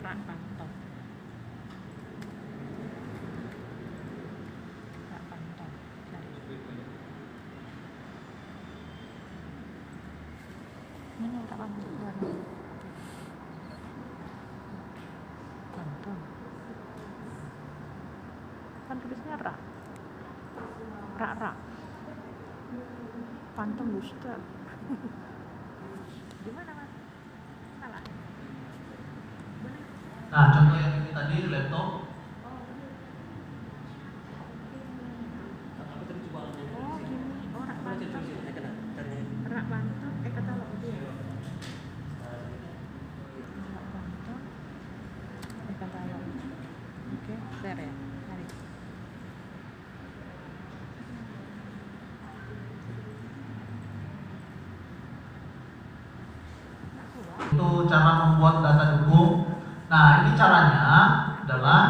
rak pantong. Rak pantong. Cari. Mana rak pantong? Pantong. Kan tulisnya rak. Rak. Pantong booster. Gimana mas? Salah. Nah, contoh yang ini tadi laptop. Oh gini, rak pantong. Rak pantong, katalog dia. Rak pantong, katalog. Oke, share ya. Mari. Itu cara membuat data dukung. Nah, ini caranya adalah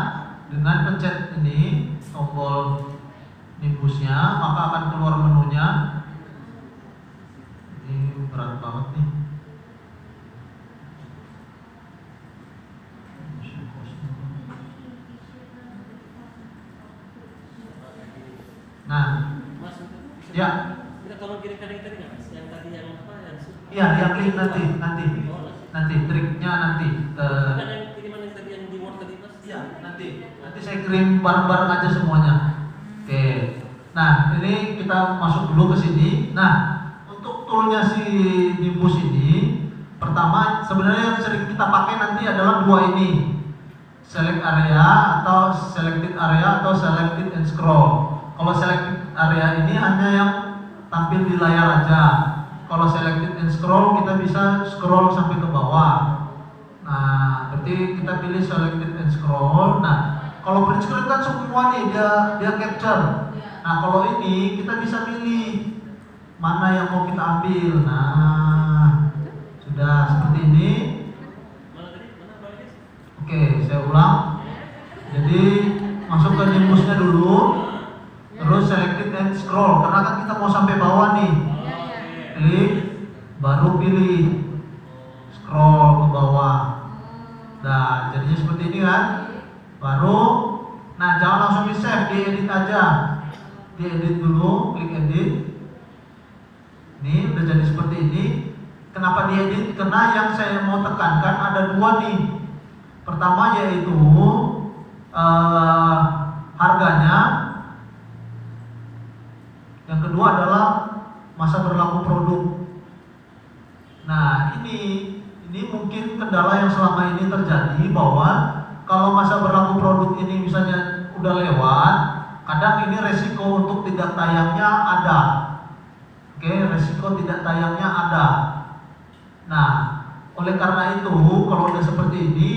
dengan pencet ini tombol nimbusnya, maka akan keluar menunya. Ini berat banget nih. Nah, ya. Kita tolong kirimkan yang tadi nggak mas? Yang tadi yang apa? Iya, yang link nanti triknya nanti. Bukan yang kiriman yang tadi yang di Word tadi mas? Iya, nanti saya kirim bareng-bareng aja semuanya. Oke. Nah, ini kita masuk dulu ke sini. Nah, untuk toolnya si Nimbus ini, pertama sebenarnya yang sering kita pakai nanti adalah dua ini. Select area atau selected area atau selected and scroll. Kalau selected area ini hanya yang tampil di layar aja. Kalau selected and scroll kita bisa scroll sampai ke bawah. Nah, berarti kita pilih selected and scroll. Nah, kalau print screen kan semua nih dia capture. Nah, kalau ini kita bisa pilih mana yang mau kita ambil. Nah, sudah seperti ini. Oke, saya ulang. Jadi masuk ke nimbusnya dulu, terus selected and scroll. Karena kan kita mau sampai bawah nih. Klik, baru pilih scroll ke bawah. Nah, jadinya seperti ini kan. Baru, nah jangan langsung di save, diedit aja. Diedit dulu, klik edit. Ini udah jadi seperti ini. Kenapa diedit? Karena yang saya mau tekankan ada dua nih. Pertama yaitu harganya. Yang kedua adalah masa berlaku produk. Nah, ini mungkin kendala yang selama ini terjadi, bahwa kalau masa berlaku produk ini misalnya udah lewat, kadang ini resiko untuk tidak tayangnya ada. Oke, resiko tidak tayangnya ada. Nah, oleh karena itu kalau udah seperti ini,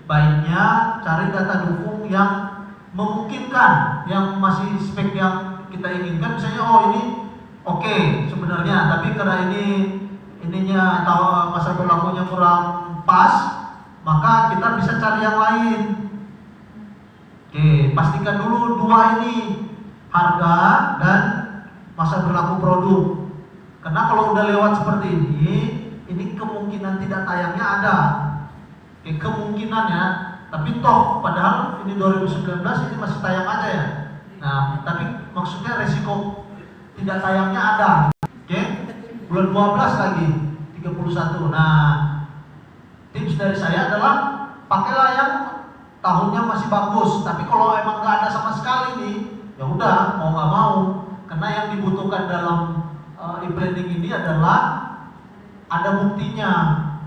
baiknya cari data dukung yang memungkinkan, yang masih spek yang kita inginkan. Misalnya, oh ini oke sebenarnya, tapi karena ininya atau masa berlakunya kurang pas, maka kita bisa cari yang lain. Oke, pastikan dulu dua ini, harga dan masa berlaku produk. Karena kalau udah lewat seperti ini kemungkinan tidak tayangnya ada. Oke, kemungkinan ya, tapi toh padahal ini 2019 ini masih tayang aja ya. Nah, tapi maksudnya resiko tidak tayangnya ada. Oke, bulan 12 lagi 31. Nah, tips dari saya adalah pakailah yang tahunnya masih bagus. Tapi kalau emang nggak ada sama sekali nih, ya udah mau nggak mau. Karena yang dibutuhkan dalam e-branding ini adalah ada buktinya,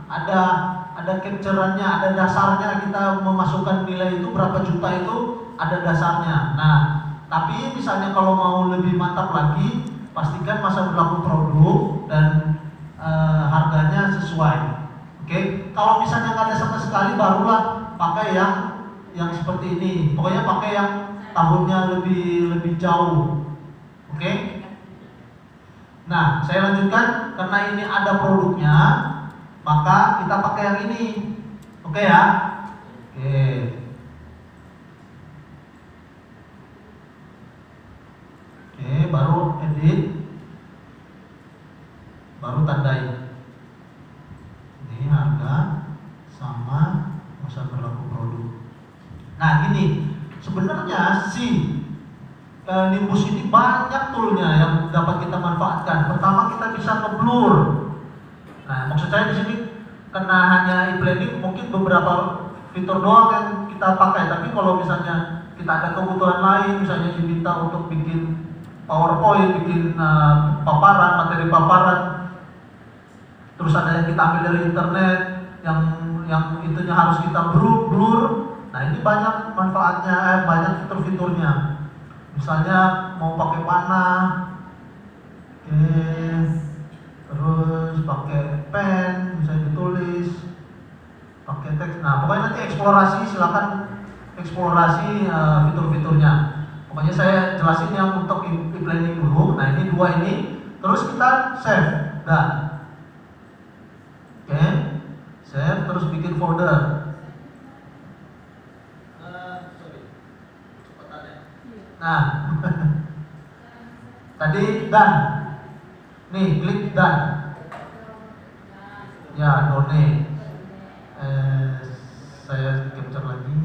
ada capture-annya, ada dasarnya. Kita memasukkan nilai itu berapa juta itu ada dasarnya. Nah, tapi misalnya kalau mau lebih mantap lagi, pastikan masa berlaku produk dan harganya sesuai. Oke, kalau misalnya nggak ada sama sekali, barulah pakai yang seperti ini. Pokoknya pakai yang tahunnya lebih jauh. Oke. Nah, saya lanjutkan. Karena ini ada produknya, maka kita pakai yang ini. Oke ya. Oke. Oke, baru edit, baru tandai. Ini harga sama masa berlaku produk. Nah gini, sebenarnya si Nimbus ini banyak toolnya yang dapat kita manfaatkan. Pertama, kita bisa nge-blur. Nah, maksud saya di sini karena hanya e-planning mungkin beberapa fitur doang yang kita pakai. Tapi kalau misalnya kita ada kebutuhan lain, misalnya diminta untuk bikin PowerPoint, bikin paparan, materi paparan, terus ada yang kita ambil dari internet, yang itunya harus kita blur. Nah ini banyak manfaatnya, banyak fitur-fiturnya. Misalnya mau pakai panah, terus pakai pen, bisa ditulis, pakai teks. Nah pokoknya nanti silakan eksplorasi fitur-fiturnya. Pokoknya saya jelasin yang untuk e-planning dulu. Nah ini dua ini, terus kita save dan save, terus bikin folder. Nah, tadi done. Nih, klik done. Ya, donate. Saya capture lagi.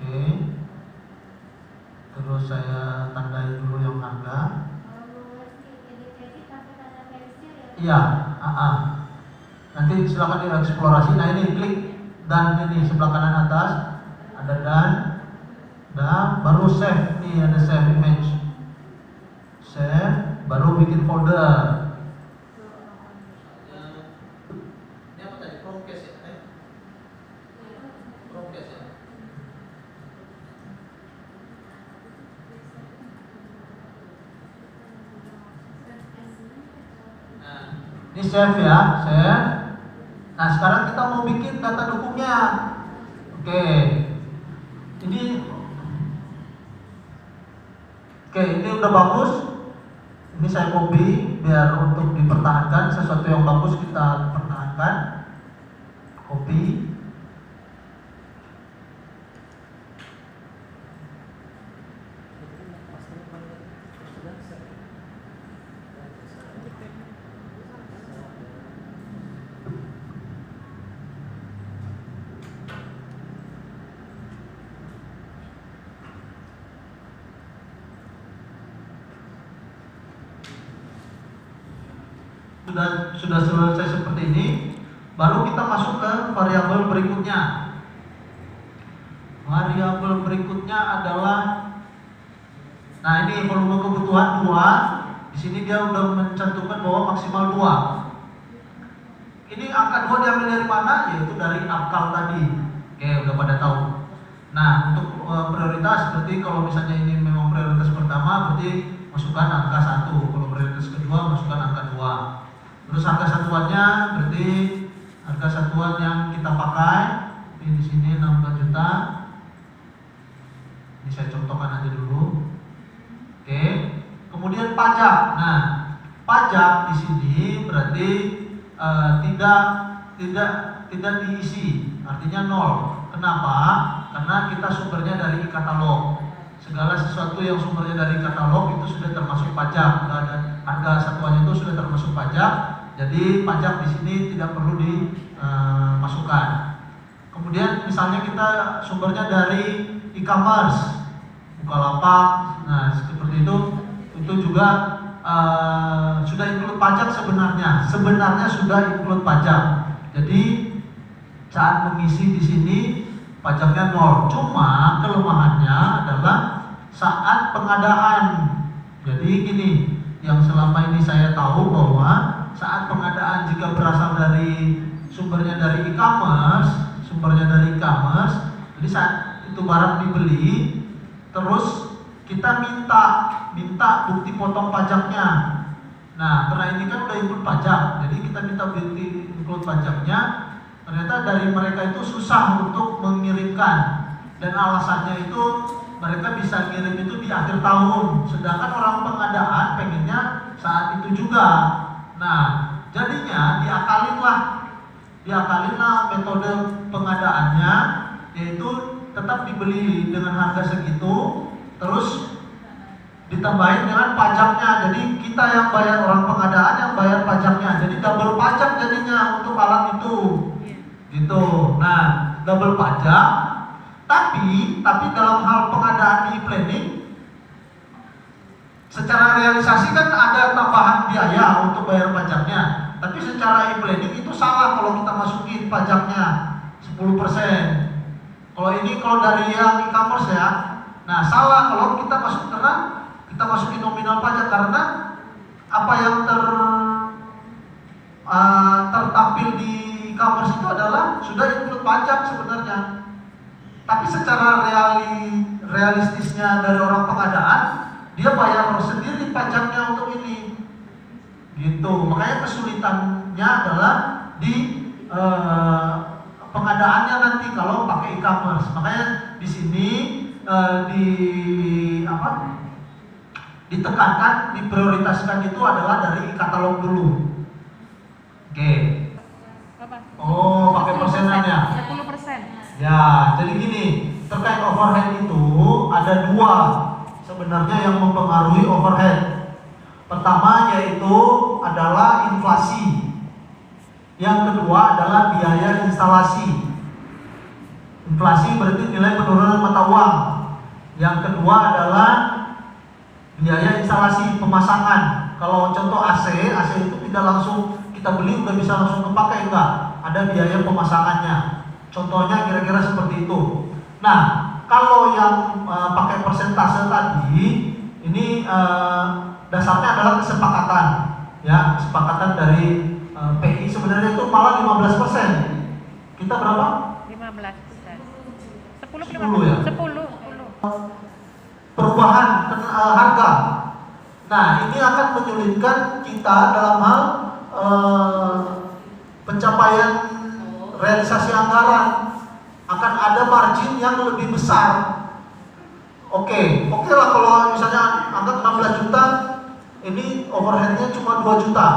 Oke. Terus saya tandai dulu yang harga. Iya, nanti silakan dieksplorasi. Nah ini klik dan ini sebelah kanan atas ada dan baru save. Nih ada save image, save, baru bikin folder. Ini apa tadi? Chromecast ya? Chromecast ya? Nah ini save ya, save. Nah sekarang kita mau bikin data dukungnya. Oke, ini udah bagus. Ini saya copy biar untuk dipertahankan, sesuatu yang bagus kita pertahankan. Copy. Sudah selesai seperti ini, baru kita masuk ke variabel berikutnya. Variabel berikutnya adalah, nah ini volume kebutuhan 2. Di sini dia udah mencantumkan bahwa maksimal 2. Ini angka 2 diambil dari mana? Yaitu dari akal tadi. Oke, udah pada tahu. Nah, untuk prioritas berarti kalau misalnya ini memang prioritas pertama, berarti masukkan angka 1. Kalau prioritas kedua, masukkan angka 2. Terus harga satuannya berarti harga satuan yang kita pakai. Ini di sini 16 juta. Ini saya contohkan aja dulu. Oke. Kemudian pajak. Nah, pajak di sini berarti tidak diisi, artinya 0. Kenapa? Karena kita sumbernya dari katalog. Segala sesuatu yang sumbernya dari katalog itu sudah termasuk pajak. Harga satuannya itu sudah termasuk pajak. Jadi pajak di sini tidak perlu dimasukkan. Kemudian misalnya kita sumbernya dari e-commerce, Bukalapak, nah seperti itu juga sudah include pajak sebenarnya. Sebenarnya sudah include pajak. Jadi saat mengisi di sini pajaknya 0. Cuma kelemahannya adalah saat pengadaan. Jadi gini, yang selama ini saya tahu bahwa saat pengadaan jika berasal dari sumbernya dari e-commerce, jadi saat itu barang dibeli, terus kita minta bukti potong pajaknya. Nah, karena ini kan udah include pajak, jadi kita minta bukti include pajaknya. Ternyata dari mereka itu susah untuk mengirimkan, dan alasannya itu mereka bisa ngirim itu di akhir tahun, sedangkan orang pengadaan pengennya saat itu juga. Nah, jadinya diakalinlah metode pengadaannya, yaitu tetap dibeli dengan harga segitu, terus ditambahin dengan pajaknya. Jadi kita yang bayar, orang pengadaan yang bayar pajaknya. Jadi double pajak jadinya untuk alat itu. Gitu. Nah, double pajak. Tapi dalam hal pengadaan e-planning, secara realisasi kan ada tambahan biaya untuk bayar pajaknya. Tapi secara e-planning itu salah kalau kita masukin pajaknya 10%. Kalau dari yang e-commerce ya, nah salah kalau kita masukin nominal pajak, karena apa yang tertampil di e-commerce itu adalah sudah include pajak sebenarnya. Tapi secara realistisnya dari orang pengadaan, dia bayar sendiri pajaknya untuk ini. Gitu. Makanya kesulitannya adalah di pengadaannya nanti kalau pakai e-commerce. Makanya di sini ditekankan, diprioritaskan itu adalah dari e-katalog dulu. Oke. Oh, pakai persenannya. 10%. Ya, jadi gini, terkait overhead itu ada dua sebenarnya yang mempengaruhi overhead. Pertama yaitu adalah inflasi. Yang kedua adalah biaya instalasi. Inflasi berarti nilai penurunan mata uang. Yang kedua adalah biaya instalasi pemasangan. Kalau contoh AC itu tidak langsung kita beli udah bisa langsung kepakai, enggak. Ada biaya pemasangannya. Contohnya kira-kira seperti itu. Nah, kalau yang pakai persentase tadi, ini dasarnya adalah kesepakatan, ya, kesepakatan dari PI. Sebenarnya itu malah 15%. Kita berapa? 15%. 10 ya? 10. Perubahan harga. Nah, ini akan menyulitkan kita dalam hal pencapaian realisasi anggaran. Akan ada margin yang lebih besar. Oke lah kalau misalnya anggap 16 juta, ini overheadnya cuma 2 juta.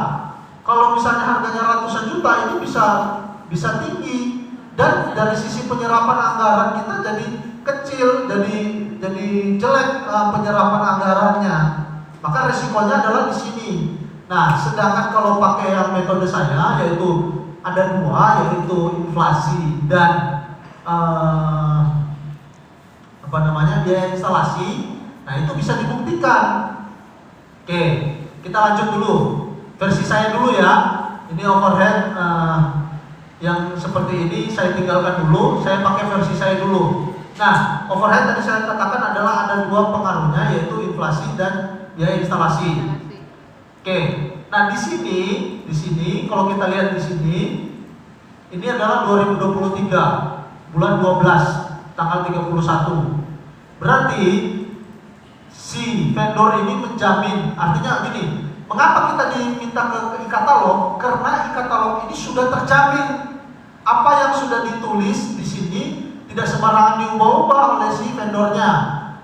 Kalau misalnya harganya ratusan juta, itu bisa tinggi, dan dari sisi penyerapan anggaran kita jadi kecil, jadi jelek penyerapan anggarannya. Maka resikonya adalah di sini. Nah, sedangkan kalau pakai yang metode saya, yaitu ada dua, yaitu inflasi dan biaya instalasi. Nah, itu bisa dibuktikan. Oke, kita lanjut dulu. Versi saya dulu ya. Ini overhead yang seperti ini saya tinggalkan dulu. Saya pakai versi saya dulu. Nah, overhead tadi saya katakan adalah ada dua pengaruhnya, yaitu inflasi dan biaya instalasi. Oke. Nah, di sini kalau kita lihat di sini, ini adalah 2023 bulan 12 tanggal 31. Berarti si vendor ini menjamin, artinya gini, mengapa kita diminta ke e-katalog? Karena e-katalog ini sudah terjamin. Apa yang sudah ditulis di sini tidak sembarangan diubah-ubah oleh si vendornya,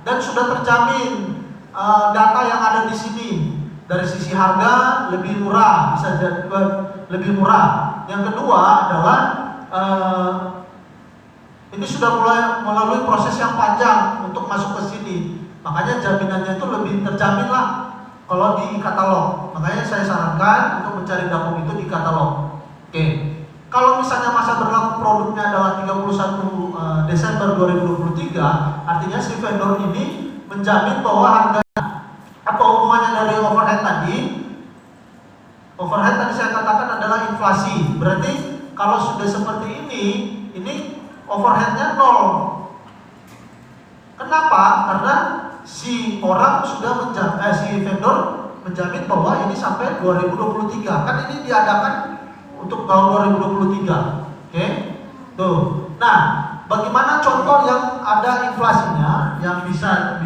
dan sudah terjamin data yang ada di sini. Dari sisi harga lebih murah, bisa jadi lebih murah. Yang kedua adalah ini sudah mulai melalui proses yang panjang untuk masuk ke sini. Makanya jaminannya itu lebih terjamin lah kalau di e-katalog. Makanya saya sarankan untuk mencari dakum itu di e-katalog. Oke. Kalau misalnya masa berlaku produknya adalah 31 Desember 2023, artinya si vendor ini menjamin bahwa harganya, apa hubungannya dari overhead tadi? Overhead tadi saya katakan adalah inflasi. Berarti kalau sudah seperti ini overheadnya 0. Kenapa? Karena si orang sudah si vendor menjamin bahwa ini sampai 2023. Kan ini diadakan untuk tahun 2023. Oke? Tuh. Nah, bagaimana contoh yang ada inflasinya yang bisa